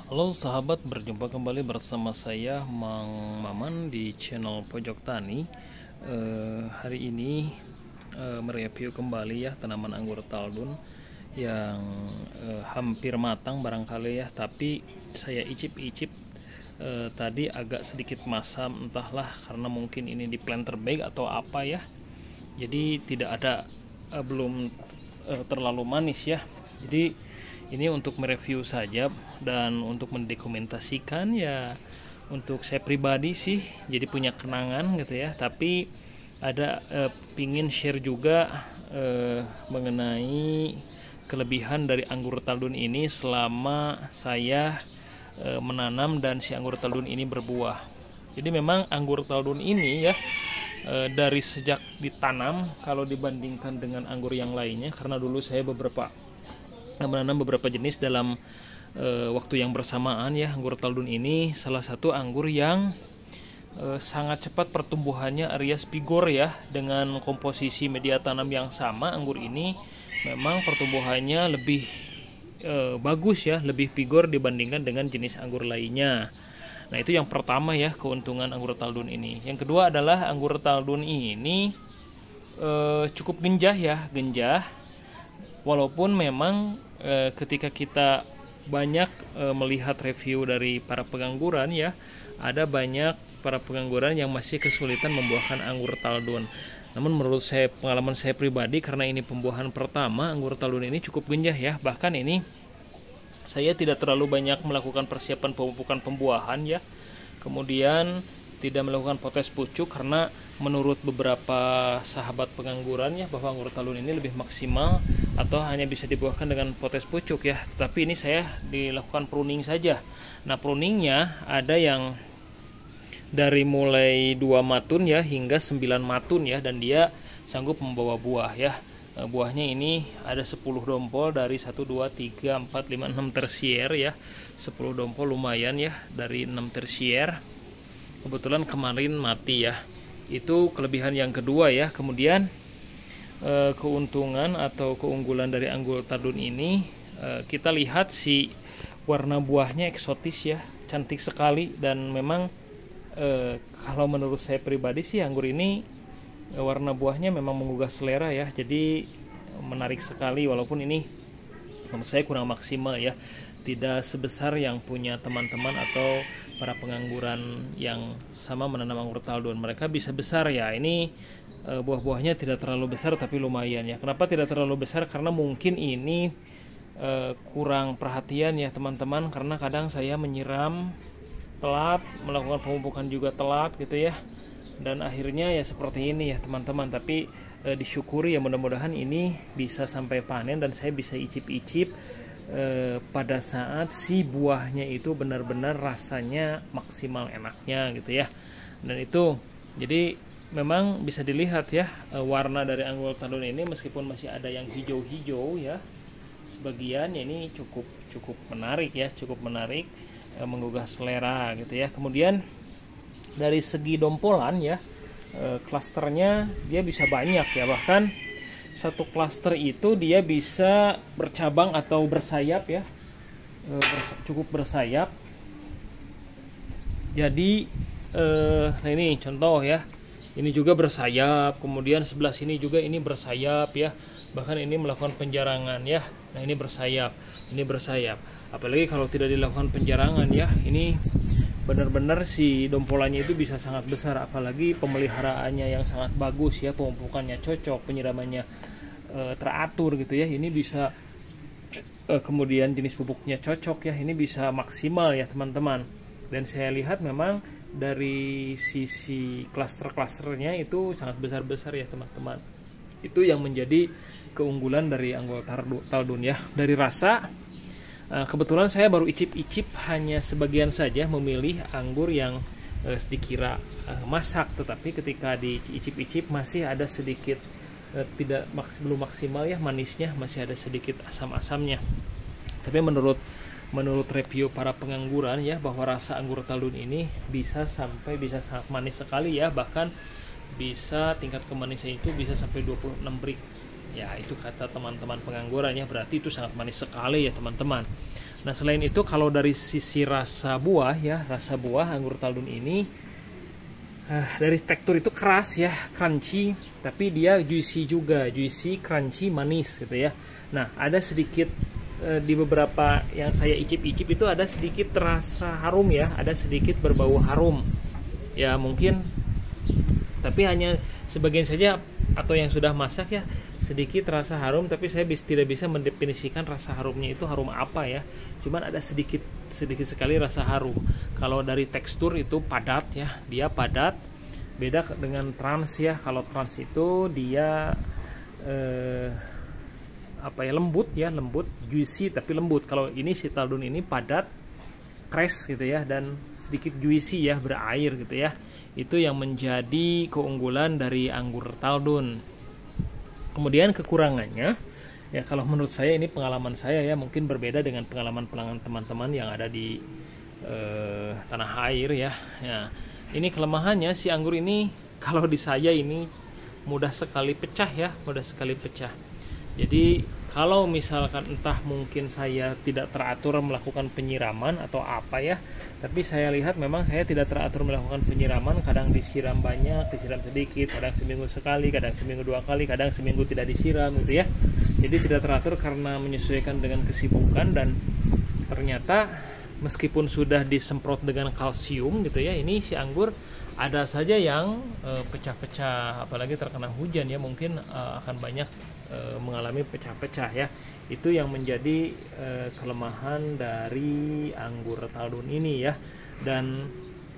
Halo sahabat, berjumpa kembali bersama saya Mang Maman di channel Pojok Tani. Hari ini mereview kembali ya tanaman anggur taldun yang hampir matang barangkali ya, tapi saya icip-icip tadi agak sedikit masam, entahlah karena mungkin ini di planter bag atau apa ya. Jadi tidak ada belum terlalu manis ya. Jadi ini untuk mereview saja dan untuk mendokumentasikan ya, untuk saya pribadi sih jadi punya kenangan gitu ya, tapi ada pingin share juga mengenai kelebihan dari anggur taldun ini selama saya menanam dan si anggur taldun ini berbuah. Jadi memang anggur taldun ini ya dari sejak ditanam kalau dibandingkan dengan anggur yang lainnya, karena dulu saya menanam beberapa jenis dalam waktu yang bersamaan ya. Anggur taldun ini salah satu anggur yang sangat cepat pertumbuhannya alias vigor ya. Dengan komposisi media tanam yang sama, anggur ini memang pertumbuhannya lebih bagus ya, lebih vigor dibandingkan dengan jenis anggur lainnya. Nah, itu yang pertama ya, keuntungan anggur taldun ini. Yang kedua adalah anggur taldun ini cukup genjah ya, genjah. Walaupun memang ketika kita banyak melihat review dari para pengangguran ya, ada banyak para pengangguran yang masih kesulitan membuahkan anggur taldun. Namun menurut saya, pengalaman saya pribadi, karena ini pembuahan pertama, anggur taldun ini cukup genjah ya. Bahkan ini saya tidak terlalu banyak melakukan persiapan pemupukan pembuahan ya. Kemudian tidak melakukan potes pucuk karena menurut beberapa sahabat pengangguran ya, bahwa anggur taldun ini lebih maksimal atau hanya bisa dibuahkan dengan potes pucuk ya. Tapi ini saya dilakukan pruning saja. Nah, pruningnya ada yang dari mulai 2 matun ya hingga 9 matun ya, dan dia sanggup membawa buah ya. Buahnya ini ada 10 dompol dari 1, 2, 3, 4, 5, 6 tersier ya. 10 dompol lumayan ya dari 6 tersier. Kebetulan kemarin mati ya. Itu kelebihan yang kedua ya. Kemudian keuntungan atau keunggulan dari anggur taldun ini, kita lihat si warna buahnya eksotis ya, cantik sekali. Dan memang kalau menurut saya pribadi sih, anggur ini warna buahnya memang menggugah selera ya, jadi menarik sekali. Walaupun ini menurut saya kurang maksimal ya, tidak sebesar yang punya teman-teman atau para pengangguran yang sama menanam anggur taldun. Mereka bisa besar ya. Ini buah-buahnya tidak terlalu besar tapi lumayan ya. Kenapa tidak terlalu besar? Karena mungkin ini kurang perhatian ya teman-teman, karena kadang saya menyiram telat, melakukan pemupukan juga telat gitu ya, dan akhirnya ya seperti ini ya teman-teman. Tapi disyukuri ya, mudah-mudahan ini bisa sampai panen dan saya bisa icip-icip pada saat si buahnya itu benar-benar rasanya maksimal enaknya gitu ya. Dan itu jadi memang bisa dilihat ya, warna dari anggur taldun ini meskipun masih ada yang hijau-hijau ya sebagian, ini cukup menarik ya, cukup menarik, menggugah selera gitu ya. Kemudian dari segi dompolan ya, klasternya dia bisa banyak ya, bahkan satu klaster itu dia bisa bercabang atau bersayap ya, cukup bersayap. Jadi nah ini contoh ya, ini juga bersayap, kemudian sebelah sini juga ini bersayap ya, bahkan ini melakukan penjarangan ya. Nah, ini bersayap, ini bersayap. Apalagi kalau tidak dilakukan penjarangan ya, ini benar-benar si dompolannya itu bisa sangat besar. Apalagi pemeliharaannya yang sangat bagus ya, pemupukannya cocok, penyiramannya teratur gitu ya, ini bisa kemudian jenis pupuknya cocok ya, ini bisa maksimal ya teman-teman. Dan saya lihat memang dari sisi klaster-klasternya itu sangat besar-besar ya teman-teman. Itu yang menjadi keunggulan dari anggur taldun ya. Dari rasa, kebetulan saya baru icip-icip hanya sebagian saja, memilih anggur yang dikira masak, tetapi ketika diicip-icip masih ada sedikit belum maksimal ya manisnya, masih ada sedikit asam-asamnya. Tapi menurut review para pengangguran ya, bahwa rasa anggur taldun ini bisa sangat manis sekali ya, bahkan bisa tingkat kemanisan itu bisa sampai 26 brik ya, itu kata teman-teman pengangguran ya, berarti itu sangat manis sekali ya teman-teman. Nah, selain itu kalau dari sisi rasa buah ya, rasa buah anggur Taldun ini dari tekstur itu keras ya, crunchy, tapi dia juicy juga, juicy, crunchy, manis gitu ya. Nah, ada sedikit di beberapa yang saya icip-icip itu ada sedikit rasa harum ya, ada sedikit berbau harum. Ya mungkin, tapi hanya sebagian saja atau yang sudah masak ya, sedikit rasa harum, tapi saya tidak bisa mendefinisikan rasa harumnya itu harum apa ya. Cuman ada sedikit sekali rasa harum. Kalau dari tekstur itu padat ya, dia padat. Beda dengan Trans ya. Kalau Trans itu dia lembut ya, lembut, juicy tapi lembut. Kalau ini si Taldun ini padat, crash gitu ya, dan sedikit juicy ya, berair gitu ya. Itu yang menjadi keunggulan dari anggur Taldun. Kemudian kekurangannya ya, kalau menurut saya ini pengalaman saya ya, mungkin berbeda dengan pengalaman teman-teman yang ada di tanah air ya. Ya, ini kelemahannya si anggur ini kalau di saya ini mudah sekali pecah ya, mudah sekali pecah. Jadi kalau misalkan entah mungkin saya tidak teratur melakukan penyiraman atau apa ya, tapi saya lihat memang saya tidak teratur melakukan penyiraman, kadang disiram banyak, disiram sedikit, kadang seminggu sekali, kadang seminggu 2 kali, kadang seminggu tidak disiram gitu ya. Jadi tidak teratur karena menyesuaikan dengan kesibukan, dan ternyata meskipun sudah disemprot dengan kalsium gitu ya, ini si anggur ada saja yang pecah-pecah, apalagi terkena hujan ya, mungkin akan banyak mengalami pecah-pecah ya. Itu yang menjadi kelemahan dari anggur Taldun ini ya. Dan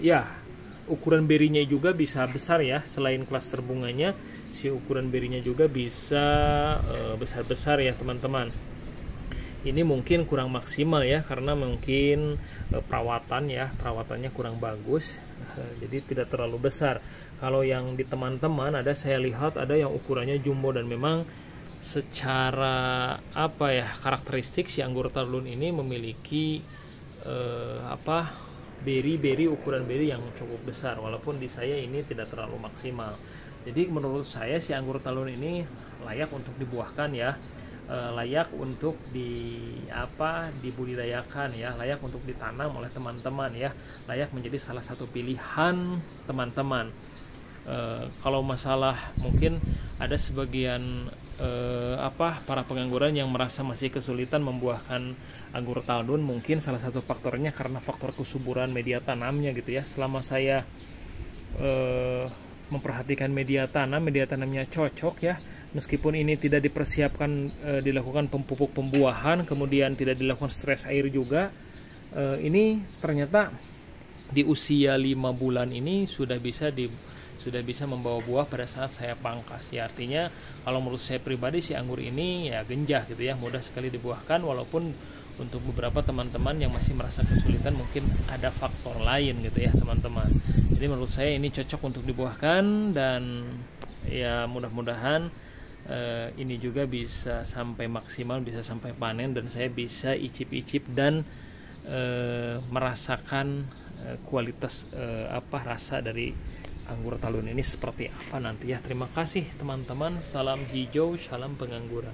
ya, ukuran berinya juga bisa besar ya, selain klaster bunganya, si ukuran berinya juga bisa besar-besar ya teman-teman. Ini mungkin kurang maksimal ya, karena mungkin perawatannya kurang bagus, jadi tidak terlalu besar. Kalau yang di teman-teman ada, saya lihat ada yang ukurannya jumbo, dan memang secara karakteristik si anggur Taldun ini memiliki beri ukuran beri yang cukup besar, walaupun di saya ini tidak terlalu maksimal. Jadi menurut saya si anggur Taldun ini layak untuk dibuahkan ya, layak untuk dibudidayakan ya, layak untuk ditanam oleh teman-teman ya, layak menjadi salah satu pilihan teman-teman. Kalau masalah mungkin ada sebagian para pengangguran yang merasa masih kesulitan membuahkan anggur Taldun, mungkin salah satu faktornya karena faktor kesuburan media tanamnya gitu ya. Selama saya memperhatikan media tanamnya cocok ya, meskipun ini tidak dipersiapkan dilakukan pupuk pembuahan, kemudian tidak dilakukan stres air juga, ini ternyata di usia 5 bulan ini sudah bisa membawa buah pada saat saya pangkas ya. Artinya kalau menurut saya pribadi si anggur ini ya genjah gitu ya, mudah sekali dibuahkan, walaupun untuk beberapa teman-teman yang masih merasa kesulitan mungkin ada faktor lain gitu ya teman-teman. Jadi menurut saya ini cocok untuk dibuahkan, dan ya mudah-mudahan ini juga bisa sampai maksimal, bisa sampai panen, dan saya bisa icip-icip dan merasakan kualitas rasa dari anggur Taldun ini seperti apa nanti ya. Terima kasih teman-teman, salam hijau, salam pengangguran.